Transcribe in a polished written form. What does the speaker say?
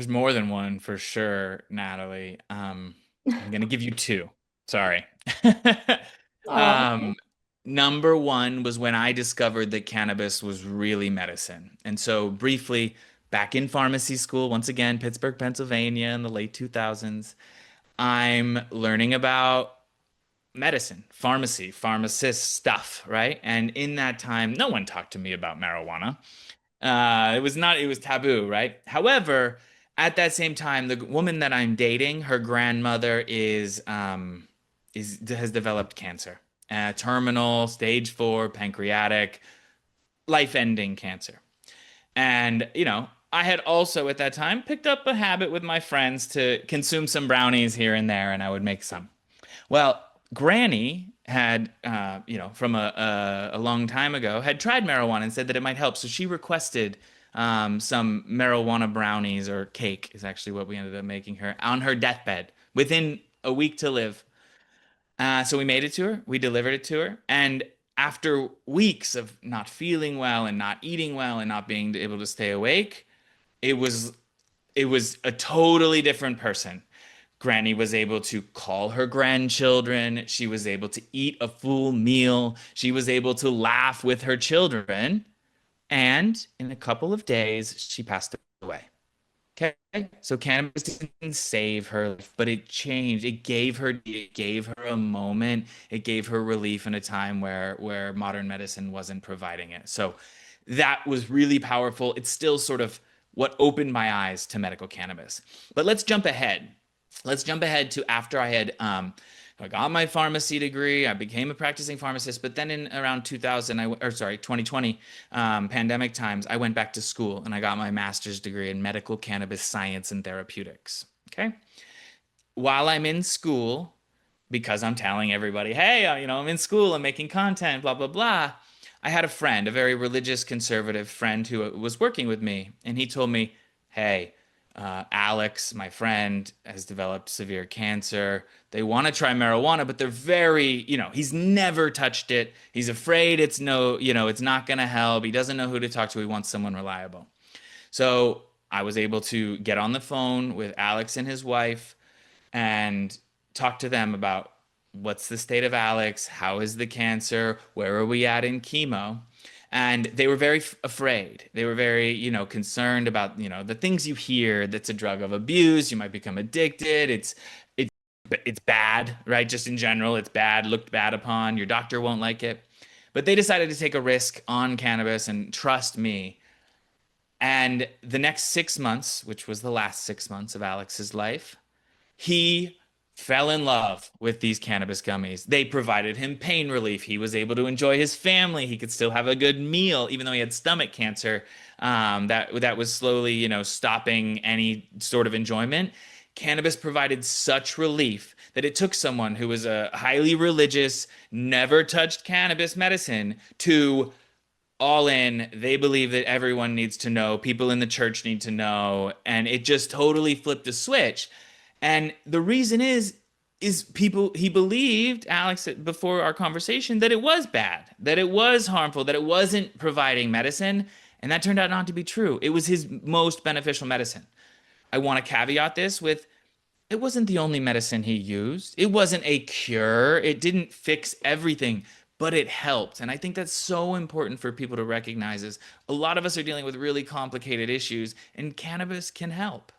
There's more than one for sure, Natalie. I'm gonna give you two. Sorry. Oh, Um, number one was when I discovered that cannabis was really medicine. And so briefly, back in pharmacy school, once again, Pittsburgh, Pennsylvania, in the late 2000s, I'm learning about medicine, pharmacy, pharmacist stuff, right? And in that time, no one talked to me about marijuana. It was taboo, right? However, at that same time, the woman that I'm dating, her grandmother has developed cancer, terminal, stage 4, pancreatic, life-ending cancer. And, I had also at that time picked up a habit with my friends to consume some brownies here and there, and I would make some. Well, Granny had, from a long time ago, had tried marijuana and said that it might help. So she requested some marijuana brownies, or cake is actually what we ended up making her, on her deathbed within a week to live. So we made it to her, we delivered it to her, and after weeks of not feeling well and not eating well and not being able to stay awake, it was it was a totally different person. Granny was able to call her grandchildren. She was able to eat a full meal. She was able to laugh with her children. And in a couple of days, she passed away. Okay. So cannabis didn't save her life, but it changed. It gave her a moment. It gave her relief in a time where modern medicine wasn't providing it. So that was really powerful. It's still sort of what opened my eyes to medical cannabis. But let's jump ahead. Let's jump ahead to after I got my pharmacy degree. I became a practicing pharmacist, but then in around 2000, 2020, pandemic times, I went back to school and I got my master's degree in medical cannabis science and therapeutics. Okay. While I'm in school, because I'm telling everybody, hey, I'm in school, I'm making content, blah, blah, blah. I had a friend, a very religious conservative friend who was working with me, and he told me, hey, Alex, my friend, has developed severe cancer. They want to try marijuana, but they're very, he's never touched it. He's afraid it's not going to help. He doesn't know who to talk to. He wants someone reliable. So I was able to get on the phone with Alex and his wife and talk to them about what's the state of Alex, how is the cancer, where are we at in chemo. And they were very afraid. They were very, concerned about, the things you hear that's a drug of abuse. You might become addicted. It's bad, right? Just in general, it's bad, looked bad upon. Your doctor won't like it. But they decided to take a risk on cannabis and trust me. And the next 6 months, which was the last 6 months of Alex's life, he fell in love with these cannabis gummies. They provided him pain relief. He was able to enjoy his family. He could still have a good meal, even though he had stomach cancer. That was slowly, stopping any sort of enjoyment. Cannabis provided such relief that it took someone who was a highly religious, never touched cannabis medicine to all in. They believe that everyone needs to know, people in the church need to know, and it just totally flipped a switch. And the reason is people he believed, Alex, before our conversation, that it was bad, that it was harmful, that it wasn't providing medicine, and that turned out not to be true. It was his most beneficial medicine. I want to caveat this with, it wasn't the only medicine he used. It wasn't a cure. It didn't fix everything, but it helped. And I think that's so important for people to recognize, is a lot of us are dealing with really complicated issues, and cannabis can help.